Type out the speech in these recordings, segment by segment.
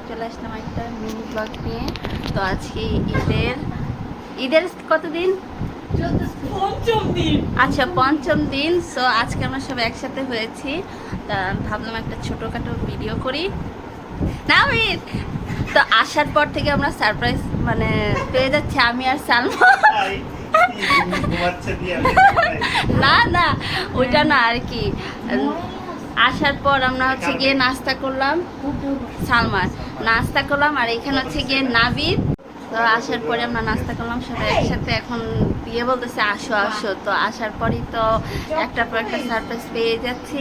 চলে আসলাম একটা mini blog নিয়ে। তো আজকে ঈদের কতদিন? আচ্ছা, পঞ্চম দিন। সো আজকে আমরা সব একসাথে হয়েছি, তা ভাবলাম একটা ছোটোখাটো ভিডিও করি। নাবিদ, তো আসার পর থেকে আমরা সারপ্রাইজ মানে পেয়ে যাচ্ছি আমি আর সালমা। না না, ওইটা না আর কি। আসার পর আমরা হচ্ছে গিয়ে নাস্তা করলাম, সালমান নাস্তা করলাম, আর এখানে হচ্ছে গিয়ে নাবিদ। তো আসার পরে আমরা নাস্তা করলাম সবাই একসাথে। এখন দিয়ে বলতেছে আসো আসো। তো আসার পরই তো একটার পর একটা সারপ্রাইজ পেয়ে যাচ্ছি।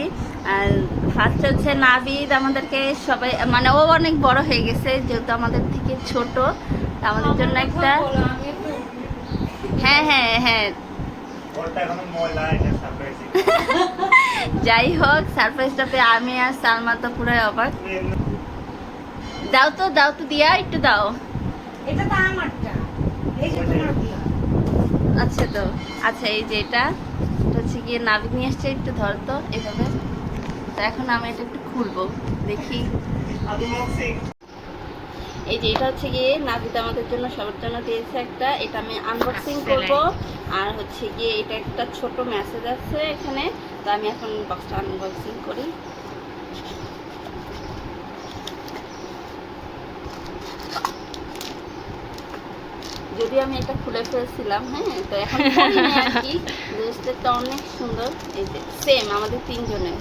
আর ফার্স্ট হচ্ছে নাবিদ আমাদেরকে সবাই মানে ও অনেক বড় হয়ে গেছে, যেহেতু আমাদের থেকে ছোট। আমাদের জন্য একটা হ্যাঁ হ্যাঁ হ্যাঁ যাই হোক, সারপ্রাইজটা পেয়ে আমি আর সালমা তো পুরাই অবাক। দাও তো দিয়া একটু দাও। এটা তো আমারটা, এই যে তোমারটা। আচ্ছা তো আচ্ছা, এই যে এটা হচ্ছে গিয়ে নাবিদ নিয়ে আসছে, একটু ধর তো এইভাবে। তো এখন আমি এটা একটু খুলবো, দেখি। এই যে এটা হচ্ছে গিয়ে নাবিদ আমাদের জন্য সবার জন্য দিয়েছে একটা, এটা আমি আনবক্সিং করব। আর হচ্ছে গিয়ে এটা একটা ছোট মেসেজ আছে এখানে। তো আমি এখন বক্সটা আনবক্সিং করি। যদি আমি এটা খুলে ফেলছিলাম, হ্যাঁ, তো এখন আর কি ড্রেসটা অনেক সুন্দর। এই যে সেম আমাদের তিনজনের,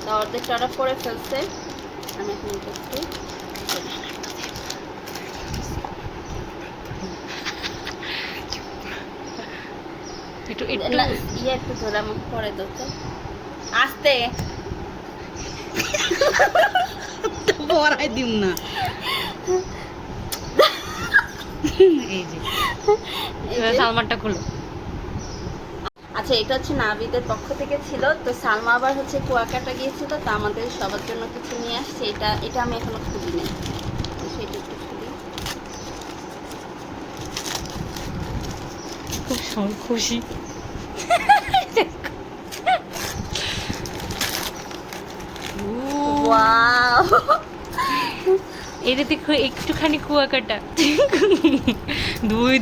তো অর্ধেকটা অর্ডার করে ফেলছে। আমি এখন করছি একটু ধরে আমাকে পরে দাও তো, আসতে পরাই দিম না। এই যে সালমানটা খুলো। আচ্ছা, এটা হচ্ছে নাবিদের পক্ষ থেকে ছিল। তো সালমা আবার হচ্ছে কুয়াকাটা গিয়েছিল, তো আমাদের সবার জন্য কিছু নিয়ে আসছে। এটা আমি এখনো খুলিনি, সেটা একটু খুলি। খুব খুশি। ওয়াও, এটা দেখো একটুখানি কুয়াকাটা,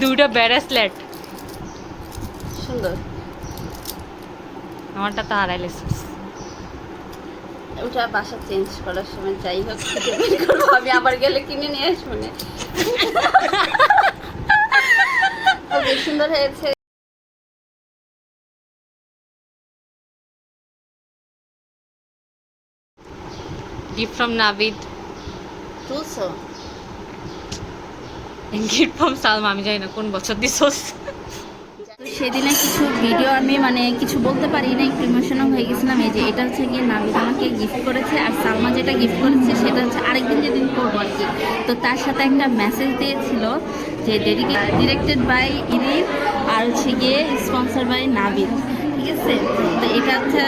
দুইটা ব্যারাসলেট। সুন্দর। আমারটা তো হারাইলে ওটা বাসা চেঞ্জ করার সময় যাই হোক আমি আবার গেলে কিনে নিয়ে আসবো না। বেশ সুন্দর হয়েছে। গিফট ফ্রম নাবিদ, তুলছো? Gift from Salma. আমি জানি না কোন বছর দিছস। সেদিনে কিছু ভিডিও আমি মানে কিছু বলতে পারি না, একটু ইমোশনাল হয়ে গেছিলাম। এই যে এটা হচ্ছে গিয়ে নাবিদ আমাকে গিফট করেছে, আর সালমা যেটা গিফট করেছে সেটা হচ্ছে আরেকদিন যেদিন করবো আর কি। তো তার সাথে একটা মেসেজ দিয়েছিল যে ডিরেক্টেড বাই ইরিফ, আর হচ্ছে গিয়ে স্পন্সর বাই নাবিদ, ঠিক আছে। তো এটা হচ্ছে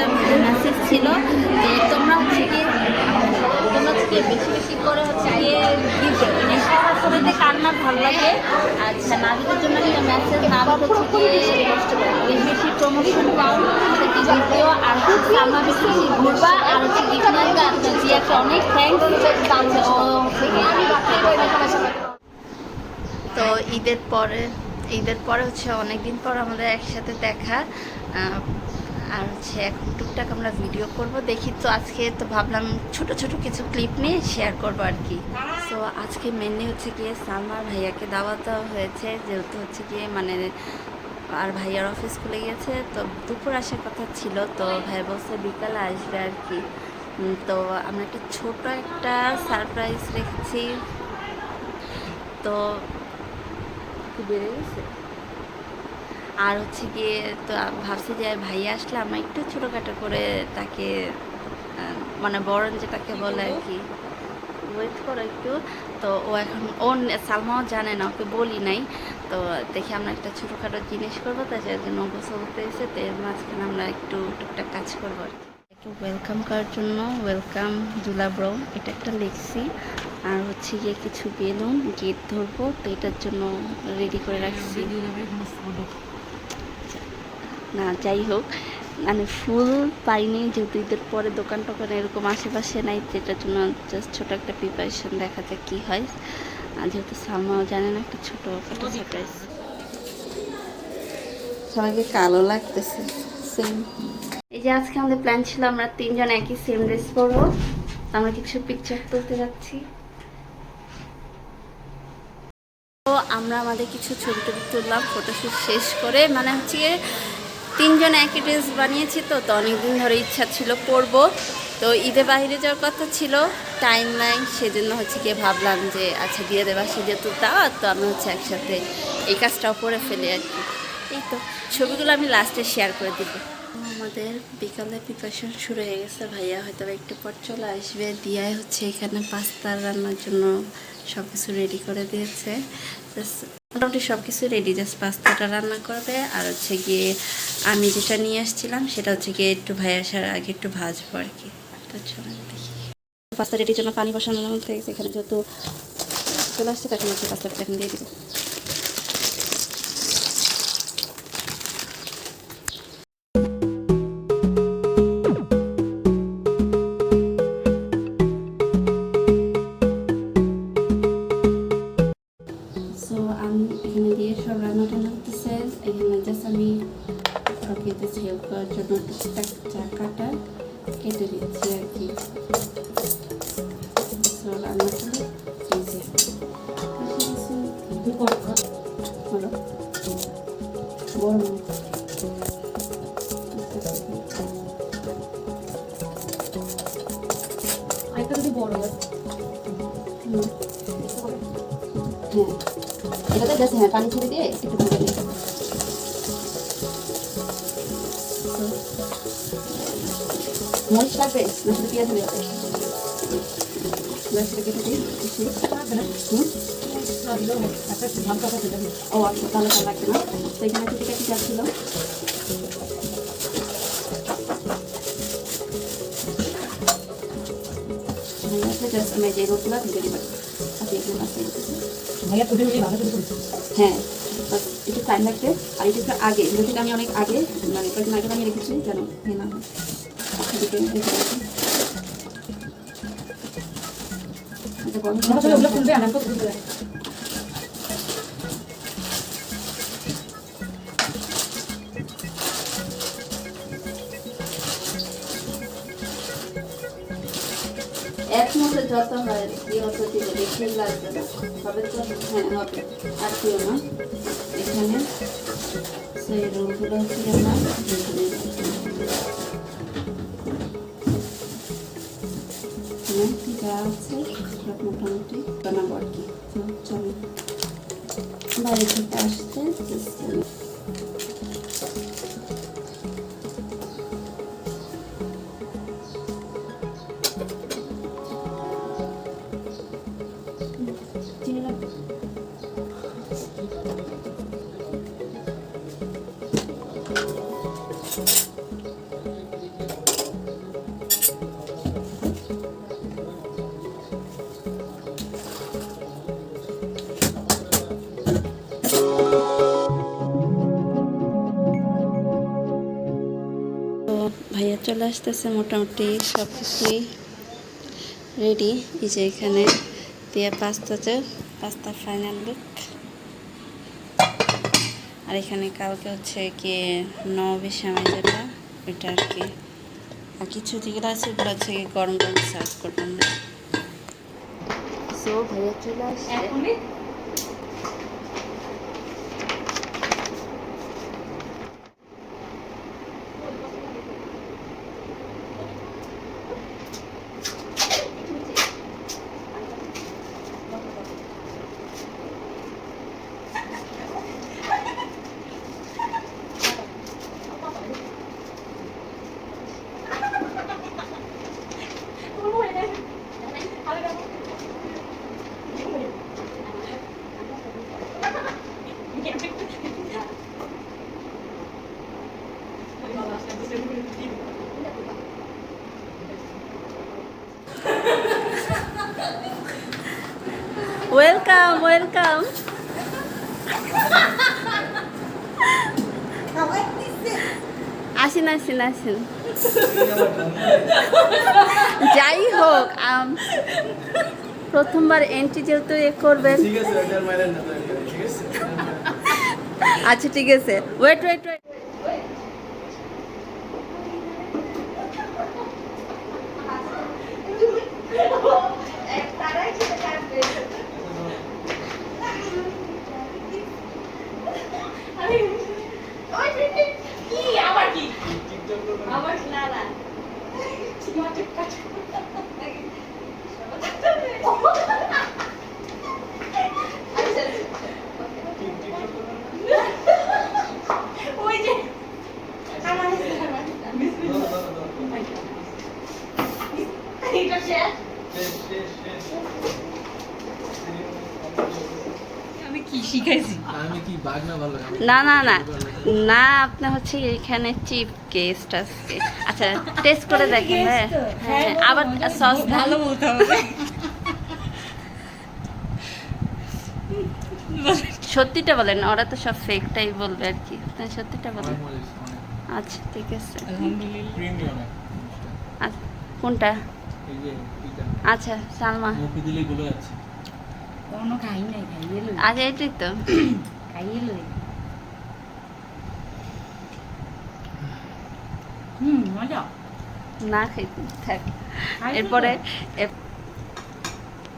মেসেজ ছিল। তো তোমরা হচ্ছে গিয়ে বেশি বেশি করে হচ্ছে গিয়ে দিবে, আসলে যে কান্না ভালো লাগে। আচ্ছা, নাবিদের জন্য একটা মেসেজ, নাবিদ হচ্ছে গিয়ে বেশি বেশি প্রমোশন পাও, ভিডিও আর সালমা বেশি বেশি ঘুরবা, আর হচ্ছে গিফট নিয়ে আসবে। জিয়াকে অনেক থ্যাংকস। তো ঈদের পরে হচ্ছে অনেকদিন পর আমাদের একসাথে দেখা। আর হচ্ছে এখন টুকটাক আমরা ভিডিও করব, দেখি। তো আজকে তো ভাবলাম ছোট ছোট কিছু ক্লিপ নিয়ে শেয়ার করবো আর কি। তো আজকে মেনলি হচ্ছে গিয়ে সালমার ভাইয়াকে দাওয়াত দেওয়া হয়েছে, যেহেতু হচ্ছে গিয়ে মানে আর ভাইয়ার অফিস খুলে গেছে, তো দুপুর আসার কথা ছিল। তো ভাই বলছে বিকালে আসবে আর কি। তো আমরা একটা ছোট একটা সারপ্রাইজ রেখেছি। তো বেড়ে গেছে। আর হচ্ছে গিয়ে তো ভাবছি যে ভাইয়া আসলে আমরা একটু ছোটোখাটো করে তাকে মানে বরণ যেটাকে বলে আর কি, ওয়েট করো একটু। তো ও এখন সালমাও জানে না, ওকে বলি নাই। তো দেখি আমরা একটা ছোটোখাটো জিনিস করবো, তাই জন্য গোসল পেয়েছে। তো এর মাঝখানে আমরা একটু টুকটাক কাজ করবো আর কি। একটু ওয়েলকাম করার জন্য ওয়েলকাম জুলা ব্রো, এটা একটা লিখছি। আর হচ্ছে গিয়ে কিছু বেলুন, গেট ধরবো, তো এটার জন্য রেডি করে রাখছি। না যাই হোক, মানে ফুল পাইনি, যেহেতু ঈদের পরে দোকান টোকান এরকম আশেপাশে নাই, যেটার জন্য জাস্ট ছোটো একটা প্রিপারেশন দেখা যায় কী হয়। আর যেহেতু সালমাও জানে না, একটা ছোটো একটা সারপ্রাইজ। সবাইকে কালো লাগতেছে সেম। এই যে আজকে আমাদের প্ল্যান ছিল আমরা তিনজন একই সেম ড্রেস পরবো, আমরা কিছু পিকচার তুলতে যাচ্ছি। তো আমরা আমাদের কিছু ছবি টবি তুললাম ফটোশ্যুট শেষ করে, মানে হচ্ছে তিনজন একই ড্রেস বানিয়েছি, তো অনেকদিন ধরে ইচ্ছা ছিল পরবো। তো ঈদে বাইরে যাওয়ার কথা ছিল, টাইম নাই, সেজন্য হচ্ছে গিয়ে ভাবলাম যে আচ্ছা দিয়ে দেবা, সে যেহেতু দাওয়াত, তো আমি হচ্ছে একসাথে এই কাজটাও করে ফেলি আর কি। এই তো ছবিগুলো আমি লাস্টে শেয়ার করে দিব। আমাদের বিকালে প্রিপারেশন শুরু হয়ে গেছে, ভাইয়া হয়তো একটু পর চলে আসবে। দিয়াই হচ্ছে এখানে পাস্তা রান্নার জন্য সব কিছু রেডি করে দিয়েছে। মোটামুটি সব কিছু রেডি, জাস্ট পাস্তাটা রান্না করবে। আর হচ্ছে গিয়ে আমি যেটা নিয়ে আসছিলাম সেটা হচ্ছে গিয়ে একটু ভাই আসার আগে একটু ভাজবো আর কি। তো চলো দেখি। পাস্তা রেডির জন্য পানি বসানোর মধ্যে এখানে যেহেতু চলে আসছে, তখন হচ্ছে পাস্তাটা এখন দিয়ে দিব। সো আমি এখানে দিয়ে সব রান্না টান্না করতেছে। এখানে জাস্ট আমি খেতেছি হেল্প করার জন্য চাকাটা কেটে দিচ্ছি আর কি। সো রান্না করে হলো বড় আরেকটা যদি বড় হয় হ্যাঁ, এটাতে জাস্ট হ্যাঁ পানি ছেড়ে দিয়ে একটু ভেজে দিই। মরিচ লাগবে না, শুধু পেঁয়াজ হয়ে যাবে। কেটে দিই ও আচ্ছা, তাহলে তার লাগবে না। তো এখানে কিছু কেটে যাচ্ছিল। জাস্ট আমি যে রোটগুলো ভেজে দিই আপনি এগুলো ভাইয়া তুলে নিয়ে ভালো করে তুলছি। হ্যাঁ, বাস একটু টাইম লাগবে। আর এটা একটু আগে, এগুলো থেকে আমি অনেক আগে মানে কয়েকদিন আগে বানিয়ে রেখেছি যেন না হয়। এদিকে রেখে রাখি। এটা গরম আমার তো ওগুলো তুলবে, আমার তো তুলবে। এক মধ্যে যত হয় কি অত দিলে বেশি লাগবে না, হবে তো? হ্যাঁ হবে। আর কেউ না এখানে সেই রোলগুলো হচ্ছে আমরা যা আছে সব মোটামুটি বানাবো আর কি। তো চলো বাইরে থেকে আসতে ভাইয়া চলে আসতেছে, মোটামুটি সব কিছুই রেডি। এই যে এখানে দিয়ে পাস্তার ফাইনাল লুক। আর এখানে কালকে হচ্ছে কি নববী শামে যেটা ওইটা আর কি। আর কিছু যেগুলো আছে ওগুলো হচ্ছে গরম গরম সার্ভ করলাম। সো ভাইয়া চলে আসছে। Welcome welcome. আসেন আসেন আসেন। যাই হোক প্রথমবার এন্ট্রি যেহেতু করবেন। ঠিক আছে ওটা মাইরেন না ঠিক আছে আচ্ছা ঠিক আছে, ওয়েট ওয়েট ওয়েট। আমি কি শিখাইছি? আমি কি বাঘ না ভালো লাগে? না না না না, আপনি হচ্ছে এখানে চিফ গেস্ট আজকে। আচ্ছা টেস্ট করে দেখেন। হ্যাঁ হ্যাঁ, আবার সস ভালো বলতে হবে। সত্যিটা বলেন, ওরা তো সব ফেকটাই বলবে আর কি, আপনি সত্যিটা বলেন। অনেক মজা হয়েছে, অনেক। আচ্ছা ঠিক আছে। আলহামদুলিল্লাহ। Creamy অনেক। আচ্ছা, কোনটা? এই যে এটা আচ্ছা সালমা। মুখে দিলেই গলে যাচ্ছে। কোনো খাই নাই, খাইয়ে লই। আচ্ছা এটাই তো। খাইয়ে লই। মজা। না খাইতে থাক। খাইতে এরপরে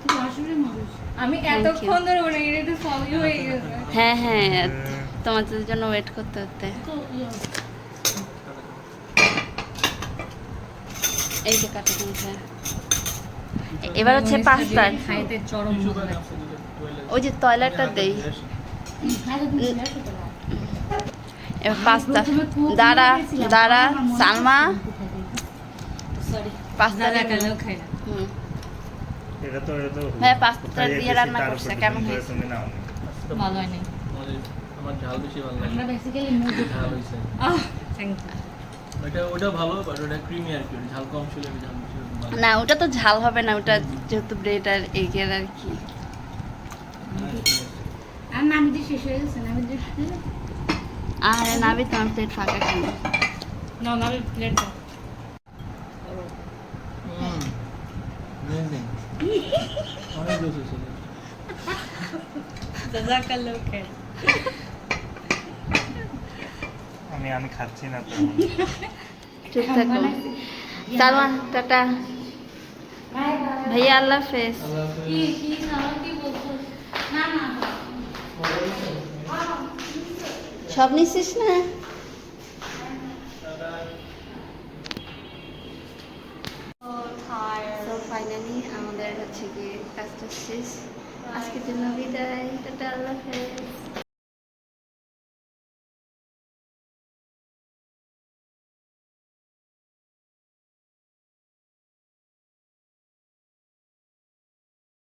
তুই আসলে মজা। আমি এতক্ষণ ধরে মনে করি এটা সবই হয়ে গেছে। হ্যাঁ হ্যাঁ, তোমাদের জন্য ওয়েট করতে হতে। তো এই যে কাটা নিয়েছে। এবার হচ্ছে পাস্তা। খাইতে চরম টিস্যু মজা ব্যাগ লাগছে। আছে দিকে, toilet। ওই যে টয়লেটটা দেই। খাইতে তুমি শেষ হতে পারো। এবার পাস্তা। দাঁড়া দাঁড়া সালমা, সরি পাস্তা দাদা দিয়ে কালেও খাই না। হুম। এটা তো হ্যাঁ, পাস্তা কোথায় দিয়ে এসেছি রান্না তার করছে, উপর কেমন depend করে হয়েছে? তুমি নাও নি। ভালো হয় নাই। মজা হয়েছে। আমার ঝাল বেশি ভালো লাগে। আমরা বেসিক্যালি মুভি ঝাল হয়েছে। Thank you. ওটা ভালো, বাট ওটা ক্রিমি আর কি। ওটা ঝাল কম ছিল, এটা ঝাল বেশি ভালো। না ওটা তো ঝাল হবে না, ওটা যেহেতু ব্রেড আর এগের আর কি। আর নামিতে শেষ হয়ে গেছে, নামিতে আরে নাবি, তোমার প্লেট ফাঁকা কেন? না নামি প্লেট দাও। Amazing. অনেক জোস হয়েছে। দাদা কালেও খাই। আমি খাচ্ছি না তো চুপ থাকো। Salma tata, bye bye. ভাইয়া আল্লাহ হাফেজ। আল্লাহ হাফেজ। কি কি সালা কি বলছো? না না সব নিছিস না? তো ফাইনালি আমাদের হচ্ছে গিয়ে কাজটা শেষ। আজকের জন্য বিদায়, টাটা, আল্লাহ হাফেজ।